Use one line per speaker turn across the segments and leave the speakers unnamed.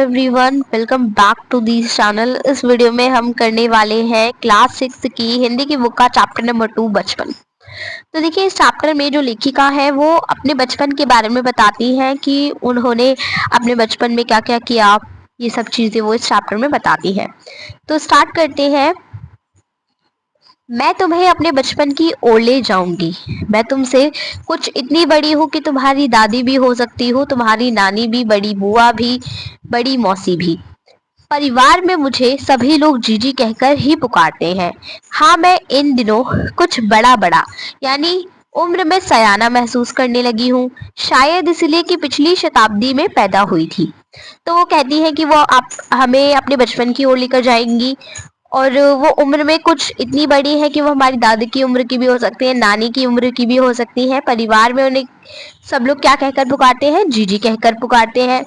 Everyone, welcome back to this channel. इस video में हम करने वाले हैं क्लास 6 की हिंदी की बुक का चैप्टर नंबर 2 बचपन। तो देखिए, इस चैप्टर में जो लेखिका है वो अपने बचपन के बारे में बताती हैं कि उन्होंने अपने बचपन में क्या क्या किया। ये सब चीजें वो इस चैप्टर में बताती है। तो स्टार्ट करते हैं। मैं तुम्हें अपने बचपन की ओर ले जाऊंगी। मैं तुमसे कुछ इतनी बड़ी हूँ कि तुम्हारी दादी भी हो सकती हूँ, तुम्हारी नानी भी, बड़ी बुआ भी, बड़ी मौसी भी। परिवार में मुझे सभी लोग जीजी कहकर ही पुकारते हैं। हाँ, मैं इन दिनों कुछ बड़ा बड़ा यानी उम्र में सयाना महसूस करने लगी हूँ। शायद इसलिए कि पिछली शताब्दी में पैदा हुई थी। तो वो कहती है कि वो आप हमें अपने बचपन की ओर लेकर जाएंगी, और वो उम्र में कुछ इतनी बड़ी है कि वो हमारी दादी की उम्र की भी हो सकती है, नानी की उम्र की भी हो सकती है। परिवार में उन्हें सब लोग क्या कहकर पुकारते हैं? जीजी कहकर पुकारते हैं।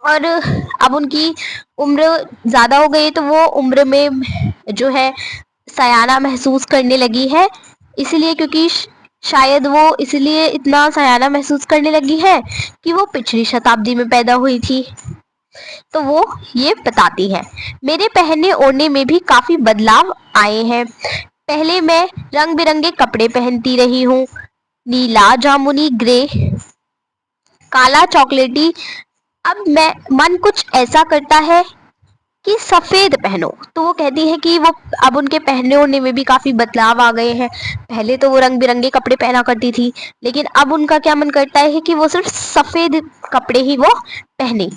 और अब उनकी उम्र ज्यादा हो गई है, तो वो उम्र में जो है सयाना महसूस करने लगी है। इसलिए क्योंकि शायद वो इसलिए इतना सयाना महसूस करने लगी है कि वो पिछली शताब्दी में पैदा हुई थी। तो वो ये बताती है, मेरे पहनने ओढ़ने में भी काफी बदलाव आए हैं। पहले मैं रंग बिरंगे कपड़े पहनती रही हूँ, नीला, जामुनी, ग्रे, काला, चॉकलेटी। अब मैं मन कुछ ऐसा करता है कि सफेद पहनो। तो वो कहती है कि वो अब उनके पहनने ओढ़ने में भी काफी बदलाव आ गए हैं। पहले तो वो रंग बिरंगे कपड़े पहना करती थी, लेकिन अब उनका क्या मन करता है कि वो सिर्फ सफेद कपड़े ही वो पहने,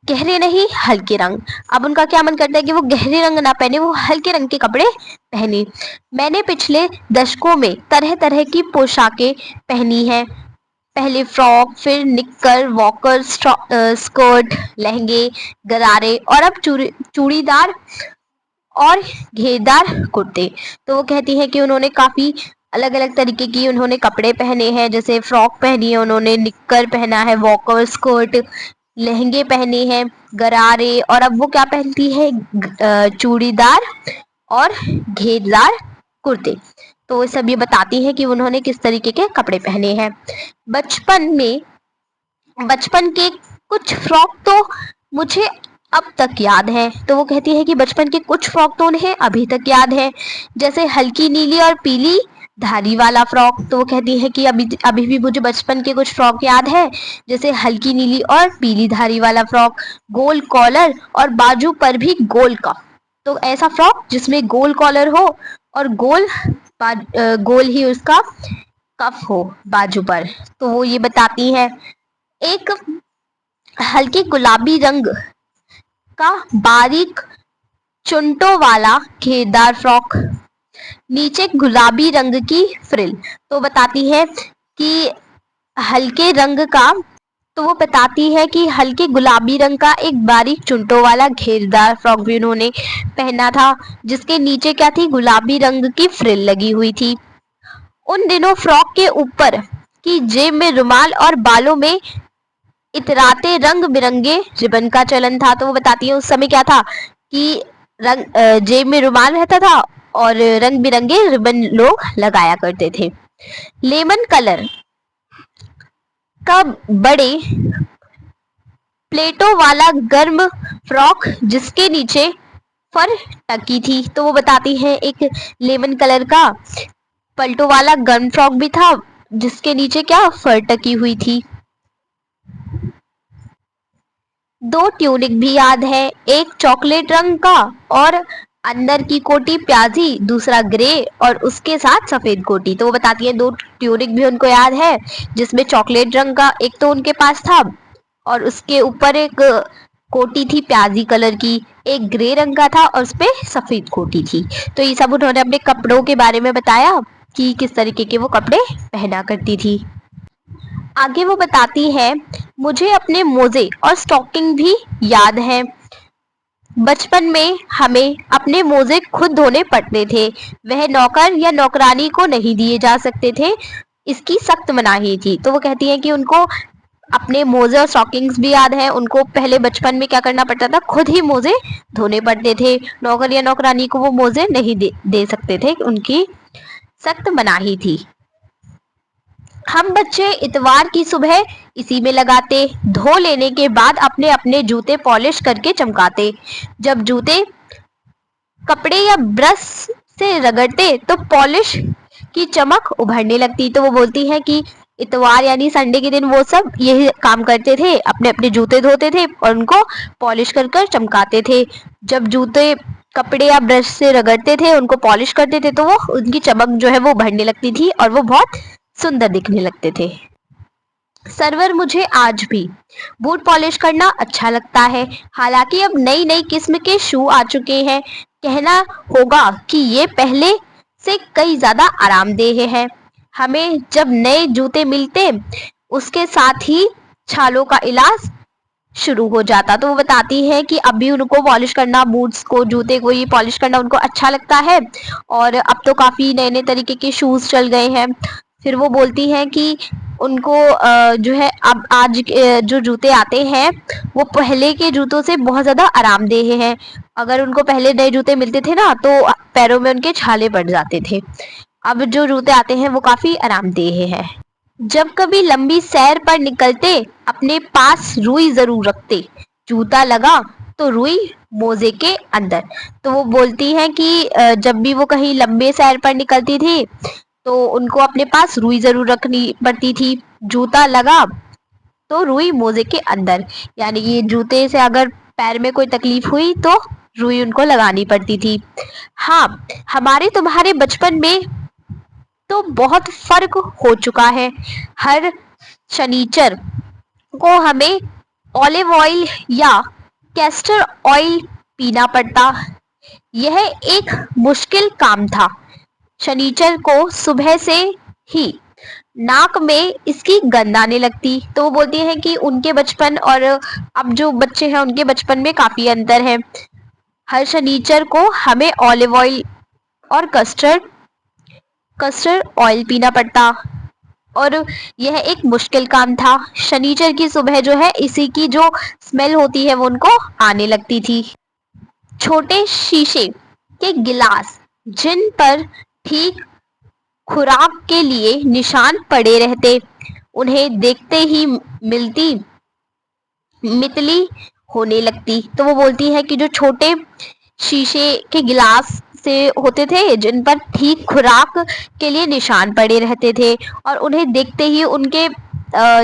गहरे नहीं, हल्के रंग। अब उनका क्या मन करता है कि वो गहरे रंग ना पहने, वो हल्के रंग के कपड़े पहने। मैंने पिछले दशकों में तरह तरह की पोशाकें पहनी हैं। पहले फ्रॉक, फिर निक्कर, वॉकर, स्कर्ट, लहंगे, गरारे, और अब चूड़ीदार और घेरदार कुर्ते। तो वो कहती है कि उन्होंने काफी अलग अलग तरीके की उन्होंने कपड़े पहने हैं। जैसे फ्रॉक पहनी है उन्होंने, निक्कर पहना है, वॉकर, स्कर्ट, लहंगे पहने हैं, गरारे, और अब वो क्या पहनती है? चूड़ीदार और घेरदार कुर्ते। तो वो सब ये बताती है कि उन्होंने किस तरीके के कपड़े पहने हैं। बचपन के कुछ फ्रॉक तो मुझे अब तक याद है। तो वो कहती है कि बचपन के कुछ फ्रॉक तो उन्हें अभी तक याद है, जैसे हल्की नीली और पीली धारी वाला फ्रॉक। तो वो कहती है कि अभी अभी भी मुझे बचपन के कुछ फ्रॉक याद है, जैसे हल्की नीली और पीली धारी वाला फ्रॉक, गोल कॉलर और बाजू पर भी गोल कफ। तो ऐसा फ्रॉक जिसमें गोल कॉलर हो और गोल ही उसका कफ हो बाजू पर। तो वो ये बताती है। एक हल्के गुलाबी रंग का बारीक चुनटों वाला घेरदार फ्रॉक, नीचे गुलाबी रंग की फ्रिल। तो बताती है कि हल्के रंग का तो वो बताती है कि हल्के गुलाबी रंग का एक बारीक चुनटों वाला घेरदार फ्रॉक भी उन्होंने पहना था, जिसके नीचे क्या थी? गुलाबी रंग की फ्रिल लगी हुई थी। उन दिनों फ्रॉक के ऊपर की जेब में रुमाल और बालों में इतराते रंग बिरंगे रिबन का चलन था। तो वो बताती है उस समय क्या था कि जेब में रुमाल रहता था और रंग बिरंगे रिबन लोग लगाया करते थे। लेमन कलर का बड़े प्लेटों वाला गर्म फ्रॉक जिसके नीचे फर टकी थी। तो वो बताती है एक लेमन कलर का पलटों वाला गर्म फ्रॉक भी था, जिसके नीचे क्या? फर टकी हुई थी। दो ट्यूनिक भी याद है, एक चॉकलेट रंग का और अंदर की कोटी प्याजी, दूसरा ग्रे और उसके साथ सफेद कोटी। तो वो बताती है दो ट्यूनिक भी उनको याद है, जिसमें चॉकलेट रंग का एक तो उनके पास था और उसके ऊपर एक कोटी थी प्याजी कलर की, एक ग्रे रंग का था और उसपे सफेद कोटी थी। तो ये सब उन्होंने अपने कपड़ों के बारे में बताया कि किस तरीके के वो कपड़े पहना करती थी। आगे वो बताती है, मुझे अपने मोजे और स्टॉकिंग भी याद है। बचपन में हमें अपने मोजे खुद धोने पड़ते थे। वह नौकर या नौकरानी को नहीं दिए जा सकते थे, इसकी सख्त मनाही थी। तो वो कहती है कि उनको अपने मोजे और स्टॉकिंग्स भी याद है। उनको पहले बचपन में क्या करना पड़ता था? खुद ही मोजे धोने पड़ते थे। नौकर या नौकरानी को वो मोजे नहीं दे सकते थे, उनकी सख्त मनाही थी। हम बच्चे इतवार की सुबह इसी में लगाते, धो लेने के बाद अपने अपने जूते पॉलिश करके चमकाते। जब जूते कपड़े या ब्रश से रगड़ते तो पॉलिश की चमक उभरने लगती। तो वो बोलती है कि इतवार यानी संडे के दिन वो सब यही काम करते थे, अपने अपने जूते धोते थे और उनको पॉलिश कर कर चमकाते थे। जब जूते कपड़े या ब्रश से रगड़ते थे, उनको पॉलिश करते थे, तो वो उनकी चमक जो है वो बढ़ने लगती थी और वो बहुत सुंदर दिखने लगते थे। सर्वर मुझे आज भी बूट पॉलिश करना अच्छा लगता है। हालांकि अब नई नई किस्म के शू आ चुके हैं। कहना होगा कि ये पहले से कई ज्यादा आरामदेह है। हमें जब नए जूते मिलते उसके साथ ही छालों का इलाज शुरू हो जाता। तो वो बताती है कि अभी उनको पॉलिश करना, बूट्स को, जूते को ये पॉलिश करना उनको अच्छा लगता है और अब तो काफी नए नए तरीके के शूज चल गए हैं। फिर वो बोलती है कि उनको जो है अब आज जो जूते आते हैं वो पहले के जूतों से बहुत ज्यादा आरामदेह हैं। अगर उनको पहले नए जूते मिलते थे ना तो पैरों में उनके छाले पड़ जाते थे। अब जो जूते आते हैं वो काफी आरामदेह है। जब कभी लंबी सैर पर निकलते अपने पास रुई जरूर रखते। जूता लगा तो रुई मोजे के अंदर। तो वो बोलती हैं कि जब भी वो कहीं लंबे सैर पर निकलती थी तो उनको अपने पास रुई जरूर रखनी पड़ती थी। जूता लगा तो रुई मोजे के अंदर, यानी कि जूते से अगर पैर में कोई तकलीफ हुई तो रुई उनको लगानी पड़ती थी। हाँ, हमारे तुम्हारे बचपन में तो बहुत फर्क हो चुका है। हर शनिचर को हमें ऑलिव ऑयल या कैस्टर ऑयल पीना पड़ता। यह एक मुश्किल काम था। शनिचर को सुबह से ही नाक में इसकी गंध आने लगती। तो वो बोलती हैं कि उनके बचपन और अब जो बच्चे हैं उनके बचपन में काफी अंतर है। हर शनिचर को हमें ऑलिव ऑयल और कस्टर्ड कस्टर्ड ऑयल पीना पड़ता और यह एक मुश्किल काम था। शनिचर की सुबह जो है इसी की जो स्मेल होती है वो उनको आने लगती थी। छोटे शीशे के गिलास जिन पर ठीक खुराक के लिए निशान पड़े रहते, उन्हें देखते ही मिलती मितली होने लगती। तो वो बोलती है कि जो छोटे शीशे के गिलास से होते थे जिन पर ठीक खुराक के लिए निशान पड़े रहते थे और उन्हें देखते ही उनके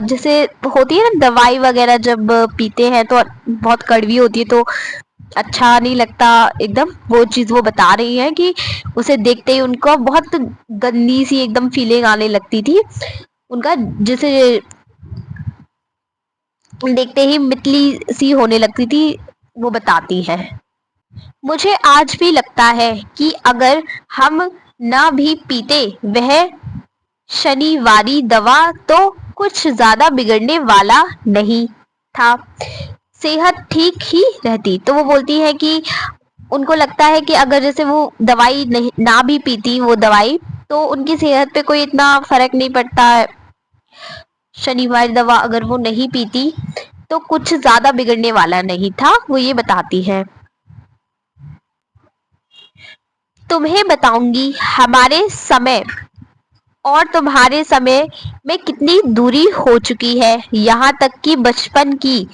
जैसे होती है ना दवाई वगैरह जब पीते हैं तो बहुत कड़वी होती है तो अच्छा नहीं लगता एकदम, वो चीज वो बता रही है कि उसे देखते ही उनको बहुत गंदी सी एकदम फीलिंग आने लगती थी उनका, जैसे देखते ही मितली सी होने लगती थी, वो बताती है। मुझे आज भी लगता है कि अगर हम ना भी पीते वह शनिवारी दवा तो कुछ ज्यादा बिगड़ने वाला नहीं था, सेहत ठीक ही रहती। तो वो बोलती है कि उनको लगता है कि अगर जैसे वो दवाई नहीं ना भी पीती वो दवाई तो उनकी सेहत पे कोई इतना फर्क नहीं पड़ता है। शनिवार दवा अगर वो नहीं पीती तो कुछ ज्यादा बिगड़ने वाला नहीं था, वो ये बताती है। तुम्हें बताऊंगी हमारे समय और तुम्हारे समय में कितनी दूरी हो चुकी है। यहाँ तक कि बचपन की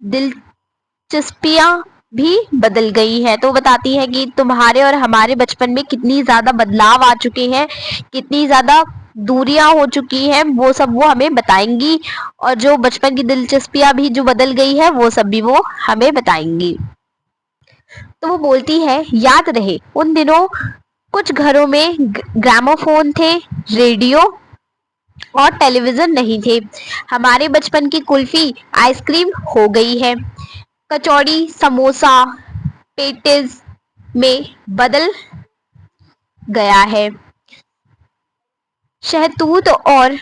दिलचस्पियां भी बदल गई है। तो बताती है कि तुम्हारे और हमारे बचपन में कितनी ज्यादा बदलाव आ चुके हैं, कितनी ज्यादा दूरियां हो चुकी हैं, वो सब वो हमें बताएंगी और जो बचपन की दिलचस्पियां भी जो बदल गई है वो सब भी वो हमें बताएंगी। तो वो बोलती है याद रहे उन दिनों कुछ घरों में ग्रामोफोन थे, रेडियो और टेलीविजन नहीं थे। हमारे बचपन की कुल्फी आइसक्रीम हो गई है, कचौड़ी समोसा पेटिस में बदल गया है। शहतूत और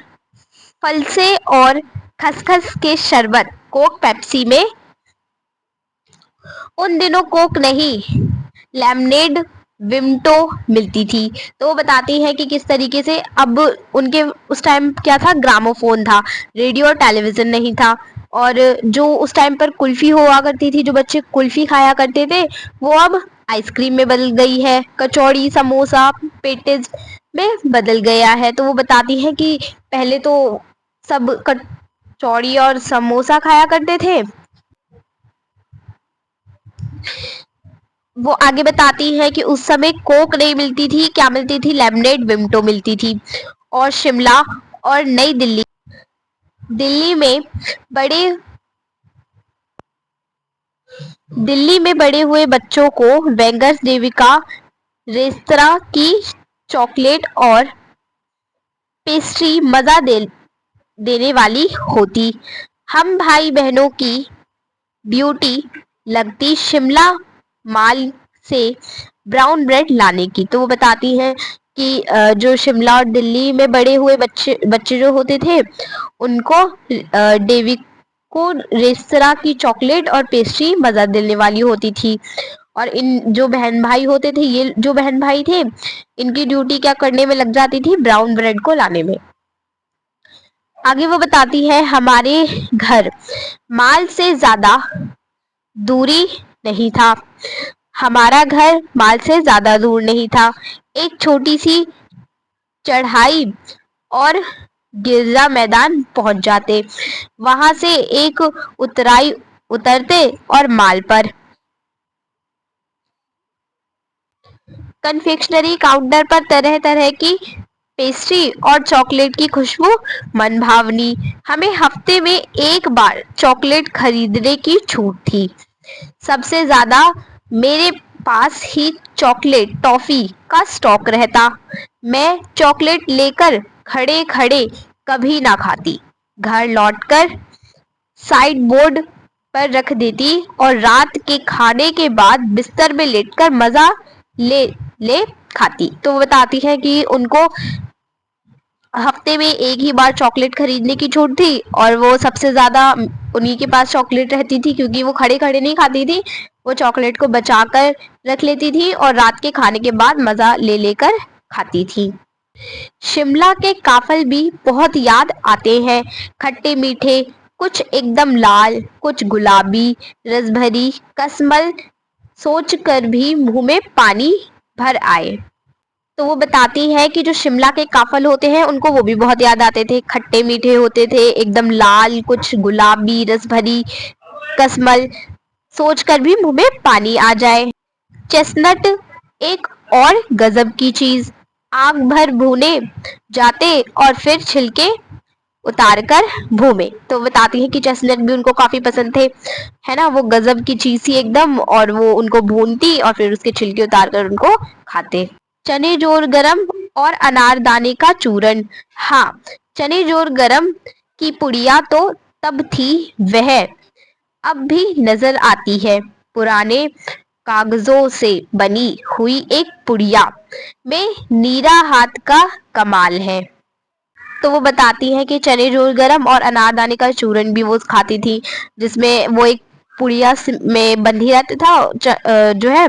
फलसे और खसखस के शरबत कोक पेप्सी में। उन दिनों कोक नहीं लेमनेड विमटो मिलती थी। तो वो बताती है कि किस तरीके से अब उनके उस टाइम क्या था, ग्रामोफोन था, रेडियो और टेलीविजन नहीं था और जो उस टाइम पर कुल्फी हुआ करती थी, जो बच्चे कुल्फी खाया करते थे वो अब आइसक्रीम में बदल गई है, कचौड़ी समोसा पेटिस में बदल गया है। तो वो बताती है कि पहले तो सब कचौड़ी और समोसा खाया करते थे। वो आगे बताती है कि उस समय कोक नहीं मिलती थी, क्या मिलती थी, लेमनेड विमटो मिलती थी। और शिमला और नई दिल्ली दिल्ली में बड़े दिल्ली में बड़े हुए बच्चों को वेंगर्स देविका रेस्तरां की चॉकलेट और पेस्ट्री मजा देने वाली होती। हम भाई बहनों की ड्यूटी लगती शिमला माल से ब्राउन ब्रेड लाने की। तो वो बताती हैं कि जो शिमला और दिल्ली में बड़े हुए बच्चे बच्चे जो होते थे उनको डेवी को रेस्तरां की चॉकलेट और पेस्ट्री मजा देने वाली होती थी। और इन जो बहन भाई होते थे, ये जो बहन भाई थे, इनकी ड्यूटी क्या करने में लग जाती थी, ब्राउन ब्रेड को लाने में। आगे वो बताती है हमारे घर माल से ज्यादा दूरी नहीं था। हमारा घर माल से ज्यादा दूर नहीं था। एक छोटी सी चढ़ाई और गिरजा मैदान पहुंच जाते। वहां से एक उतराई उतरते और माल पर कन्फेक्शनरी काउंटर पर तरह तरह की पेस्ट्री और चॉकलेट की खुशबू मन भावनी। हमें हफ्ते में एक बार चॉकलेट खरीदने की छूट थी। सबसे ज्यादा मेरे पास ही चॉकलेट टॉफी का स्टॉक रहता। मैं चॉकलेट लेकर खड़े खड़े कभी ना खाती, घर लौटकर साइड बोर्ड पर रख देती और रात के खाने के बाद बिस्तर में लेटकर मजा ले ले खाती। तो वो बताती है कि उनको हफ्ते में एक ही बार चॉकलेट खरीदने की छूट थी और वो सबसे ज्यादा उन्हीं के पास चॉकलेट रहती थी, क्योंकि वो खड़े खड़े नहीं खाती थी, वो चॉकलेट को बचा कर रख लेती थी और रात के खाने के बाद मजा ले लेकर खाती थी। शिमला के काफल भी बहुत याद आते हैं, खट्टे मीठे, कुछ एकदम लाल, कुछ गुलाबी, रसभरी कसमल सोच कर भी मुंह में पानी भर आए। तो वो बताती है कि जो शिमला के काफल होते हैं उनको वो भी बहुत याद आते थे, खट्टे मीठे होते थे, एकदम लाल, कुछ गुलाबी, रसभरी कसमल सोच कर भी मुंह में पानी आ जाए। चेस्टनट एक और गजब की चीज, आग भर भूने जाते और फिर छिलके उतार कर भूमे। तो बताती है कि चेस्टनट भी उनको काफी पसंद थे, है ना, वो गजब की चीज थी एकदम, और वो उनको भूनती और फिर उसके छिलके उतार कर उनको खाते। चने जोर गरम और अनारदाने का चूरन। हाँ, चने जोर गरम की पुड़िया तो तब थी, वह अब भी नजर आती है। पुराने कागजों से बनी हुई एक पुड़िया में नीरा हाथ का कमाल है। तो वो बताती है कि चने जोर गरम और अनारदाने का चूरन भी वो खाती थी, जिसमें वो एक पुड़िया में बंधी रहता था जो है,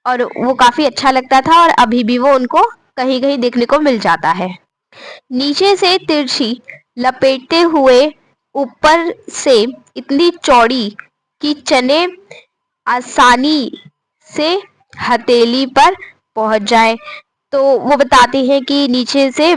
और वो काफी अच्छा लगता था और अभी भी वो उनको कहीं कहीं देखने को मिल जाता है। नीचे से तिरछी लपेटते हुए ऊपर से इतनी चौड़ी कि चने आसानी से हथेली पर पहुंच जाए। तो वो बताती है कि नीचे से